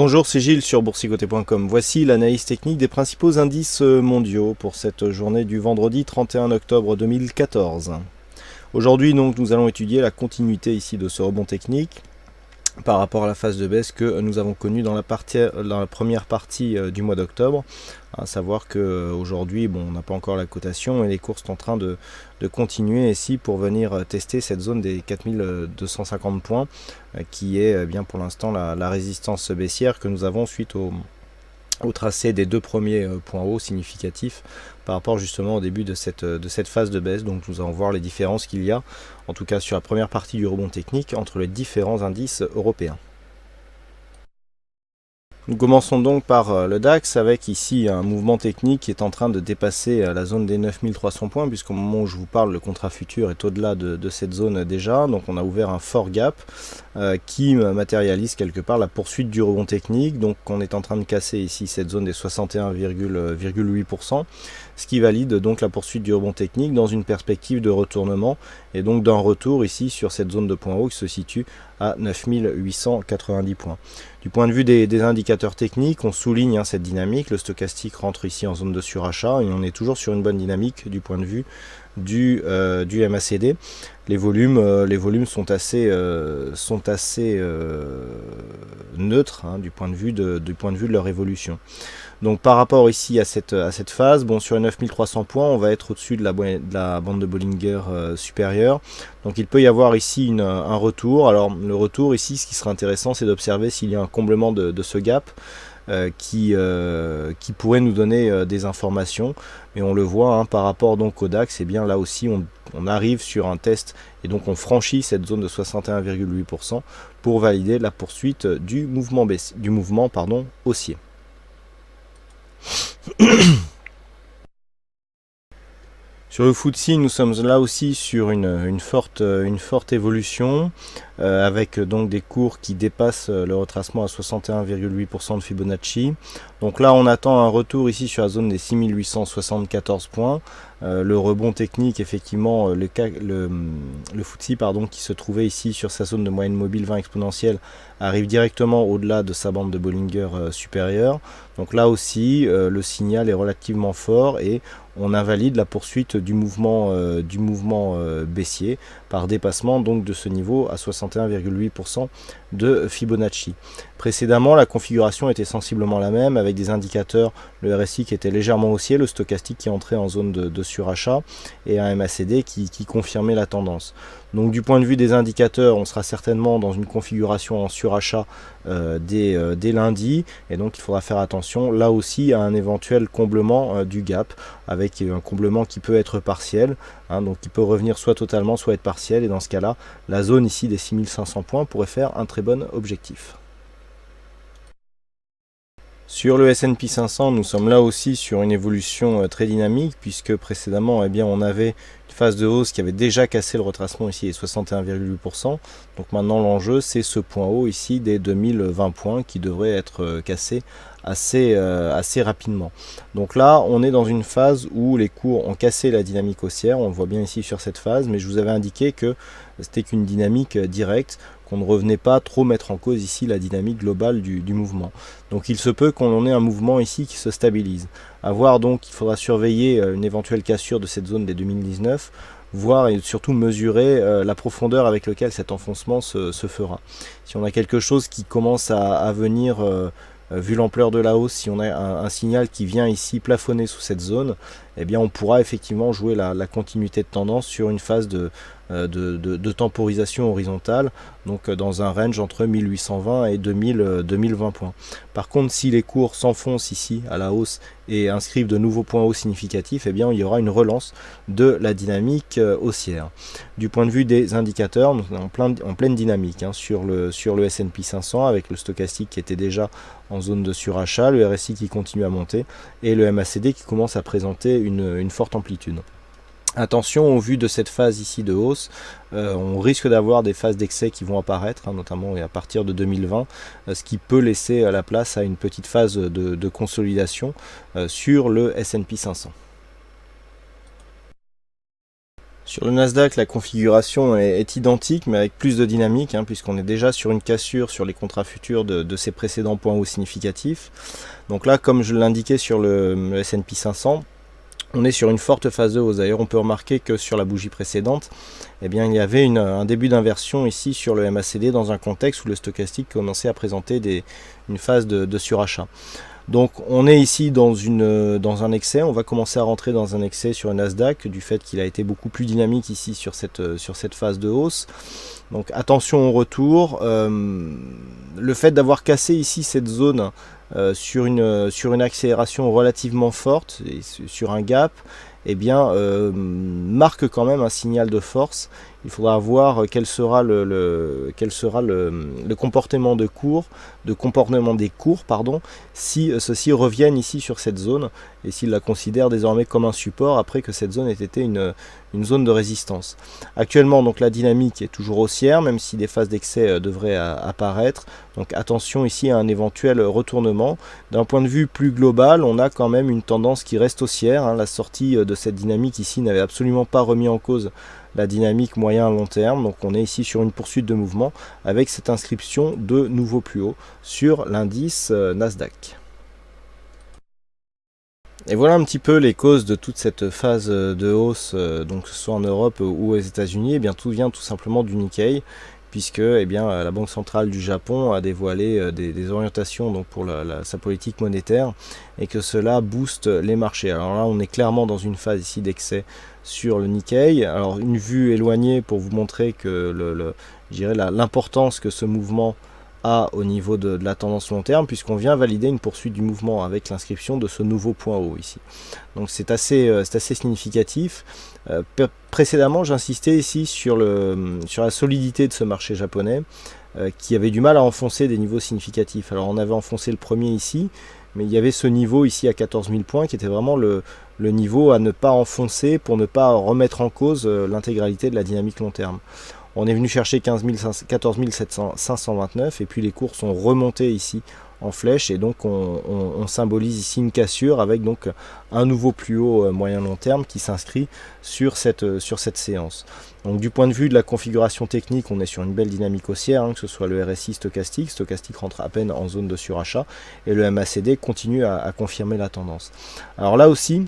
Bonjour, c'est Gilles sur boursicoté.com. Voici l'analyse technique des principaux indices mondiaux pour cette journée du vendredi 31 octobre 2014. Aujourd'hui, donc, nous allons étudier la continuité ici de ce rebond technique par rapport à la phase de baisse que nous avons connue dans la première partie du mois d'octobre. À savoir qu'aujourd'hui, on n'a pas encore la cotation et les cours sont en train de continuer ici pour venir tester cette zone des 4250 points qui est bien pour l'instant la résistance baissière que nous avons suite au tracé des deux premiers points hauts significatifs par rapport justement au début de cette phase de baisse. Donc nous allons voir les différences qu'il y a, en tout cas sur la première partie du rebond technique, entre les différents indices européens. Nous commençons donc par le DAX avec ici un mouvement technique qui est en train de dépasser la zone des 9300 points, puisqu'au moment où je vous parle, le contrat futur est au-delà de cette zone déjà. Donc on a ouvert un fort gap qui matérialise quelque part la poursuite du rebond technique. Donc on est en train de casser ici cette zone des 61,8%, ce qui valide donc la poursuite du rebond technique dans une perspective de retournement et donc d'un retour ici sur cette zone de points hauts qui se situe à 9890 points. Du point de vue des indicateurs techniques, on souligne cette dynamique. Le stochastique rentre ici en zone de surachat et on est toujours sur une bonne dynamique du point de vue du MACD. Les volumes sont assez neutres du point de vue de leur évolution. Donc par rapport ici à cette phase, sur les 9300 points, on va être au-dessus de la bande de Bollinger supérieure. Donc il peut y avoir ici un retour. Alors le retour ici, ce qui sera intéressant, c'est d'observer s'il y a un comblement de ce gap qui pourrait nous donner des informations. Mais on le voit par rapport donc au DAX, et bien là aussi on arrive sur un test et donc on franchit cette zone de 61,8% pour valider la poursuite du mouvement haussier. Sur le FTSE, nous sommes là aussi sur une forte évolution avec donc des cours qui dépassent le retracement à 61,8% de Fibonacci. Donc là, on attend un retour ici sur la zone des 6874 points. Le rebond technique, effectivement, le FTSE qui se trouvait ici sur sa zone de moyenne mobile 20 exponentielle arrive directement au-delà de sa bande de Bollinger supérieure. Donc là aussi, le signal est relativement fort et on invalide la poursuite du mouvement baissier par dépassement donc de ce niveau à 61,8% de Fibonacci. Précédemment, la configuration était sensiblement la même avec des indicateurs, le RSI qui était légèrement haussier, le stochastique qui entrait en zone de surachat et un MACD qui confirmait la tendance. Donc du point de vue des indicateurs, on sera certainement dans une configuration en surachat dès lundi et donc il faudra faire attention là aussi à un éventuel comblement du gap avec un comblement qui peut être partiel, donc qui peut revenir soit totalement soit être partiel, et dans ce cas là la zone ici des 6500 points pourrait faire un très bon objectif. Sur le S&P 500, nous sommes là aussi sur une évolution très dynamique puisque précédemment on avait une phase de hausse qui avait déjà cassé le retracement ici, les 61,8%. Donc maintenant l'enjeu c'est ce point haut ici des 2020 points qui devrait être cassé assez rapidement. Donc là on est dans une phase où les cours ont cassé la dynamique haussière, on le voit bien ici sur cette phase, mais je vous avais indiqué que c'était qu'une dynamique directe, qu'on ne revenait pas trop mettre en cause ici la dynamique globale du mouvement. Donc il se peut qu'on ait un mouvement ici qui se stabilise. À voir, donc il faudra surveiller une éventuelle cassure de cette zone des 2019, voir et surtout mesurer la profondeur avec laquelle cet enfoncement se fera. Si on a quelque chose qui commence à venir, vu l'ampleur de la hausse, si on a un signal qui vient ici plafonner sous cette zone, eh bien on pourra effectivement jouer la continuité de tendance sur une phase de temporisation horizontale, donc dans un range entre 1820 et 2020 points. Par contre, si les cours s'enfoncent ici à la hausse et inscrivent de nouveaux points hauts significatifs, eh bien il y aura une relance de la dynamique haussière. Du point de vue des indicateurs, nous sommes en pleine dynamique sur le S&P 500 avec le stochastique qui était déjà en zone de surachat, le RSI qui continue à monter et le MACD qui commence à présenter une forte amplitude. Attention, au vu de cette phase ici de hausse, on risque d'avoir des phases d'excès qui vont apparaître, notamment à partir de 2020, ce qui peut laisser la place à une petite phase de consolidation sur le S&P 500. Sur le Nasdaq, la configuration est identique, mais avec plus de dynamique, puisqu'on est déjà sur une cassure sur les contrats futurs de ces précédents points hauts significatifs. Donc là, comme je l'indiquais sur le S&P 500, on est sur une forte phase de hausse. D'ailleurs, on peut remarquer que sur la bougie précédente, il y avait un début d'inversion ici sur le MACD dans un contexte où le stochastique commençait à présenter une phase de surachat. Donc on est ici dans un excès, on va commencer à rentrer dans un excès sur le Nasdaq du fait qu'il a été beaucoup plus dynamique ici sur cette phase de hausse. Donc attention au retour, le fait d'avoir cassé ici cette zone sur une accélération relativement forte, et sur un gap, marque quand même un signal de force. Il faudra voir quel sera le comportement des cours, si ceux-ci reviennent ici sur cette zone et s'ils la considèrent désormais comme un support après que cette zone ait été une zone de résistance. Actuellement, donc la dynamique est toujours haussière, même si des phases d'excès devraient apparaître. Donc attention ici à un éventuel retournement. D'un point de vue plus global, on a quand même une tendance qui reste haussière. La sortie de cette dynamique ici n'avait absolument pas remis en cause la dynamique moyen à long terme. Donc on est ici sur une poursuite de mouvement avec cette inscription de nouveau plus haut sur l'indice Nasdaq. Et voilà un petit peu les causes de toute cette phase de hausse, donc que ce soit en Europe ou aux États-Unis. Tout vient tout simplement du Nikkei, puisque la Banque centrale du Japon a dévoilé des orientations donc pour sa politique monétaire, et que cela booste les marchés. Alors là, on est clairement dans une phase ici d'excès sur le Nikkei. Alors une vue éloignée pour vous montrer que l'importance que ce mouvement a au niveau de la tendance long terme, puisqu'on vient valider une poursuite du mouvement avec l'inscription de ce nouveau point haut ici. Donc c'est assez significatif. Précédemment, j'insistais ici sur la solidité de ce marché japonais, qui avait du mal à enfoncer des niveaux significatifs. Alors on avait enfoncé le premier ici, mais il y avait ce niveau ici à 14 000 points qui était vraiment le niveau à ne pas enfoncer pour ne pas remettre en cause l'intégralité de la dynamique long terme. On est venu chercher 14 529 et puis les cours sont remontés ici en flèche, et donc on symbolise ici une cassure avec donc un nouveau plus haut moyen long terme qui s'inscrit sur cette séance. Donc du point de vue de la configuration technique, on est sur une belle dynamique haussière, que ce soit le RSI stochastique rentre à peine en zone de surachat, et le MACD continue à confirmer la tendance. Alors là aussi,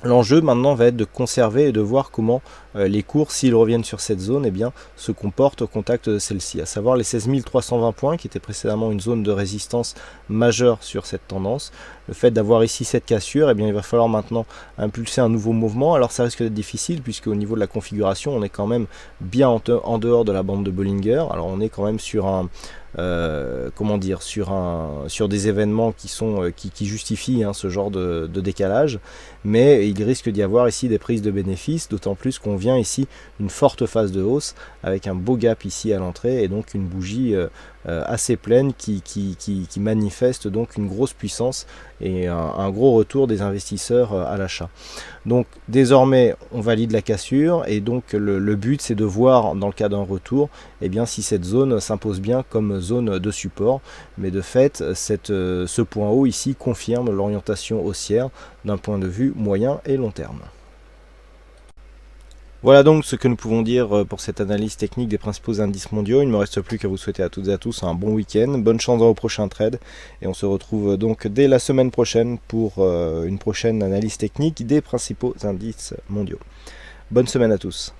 l'enjeu maintenant va être de conserver et de voir comment les cours, s'ils reviennent sur cette zone, se comportent au contact de celle-ci, à savoir les 16 320 points qui étaient précédemment une zone de résistance majeure sur cette tendance. Le fait d'avoir ici cette cassure, il va falloir maintenant impulser un nouveau mouvement. Alors ça risque d'être difficile, puisque au niveau de la configuration, on est quand même bien en dehors de la bande de Bollinger. Alors on est quand même sur sur des événements qui justifient ce genre de décalage, mais il risque d'y avoir ici des prises de bénéfices, d'autant plus qu'on vient ici une forte phase de hausse avec un beau gap ici à l'entrée, et donc une bougie assez pleine qui manifeste donc une grosse puissance et un gros retour des investisseurs à l'achat. Donc désormais on valide la cassure, et donc le but c'est de voir dans le cas d'un retour si cette zone s'impose bien comme zone de support, mais de fait ce point haut ici confirme l'orientation haussière d'un point de vue moyen et long terme. Voilà donc ce que nous pouvons dire pour cette analyse technique des principaux indices mondiaux. Il ne me reste plus qu'à vous souhaiter à toutes et à tous un bon week-end, bonne chance dans vos prochains trades, et on se retrouve donc dès la semaine prochaine pour une prochaine analyse technique des principaux indices mondiaux. Bonne semaine à tous.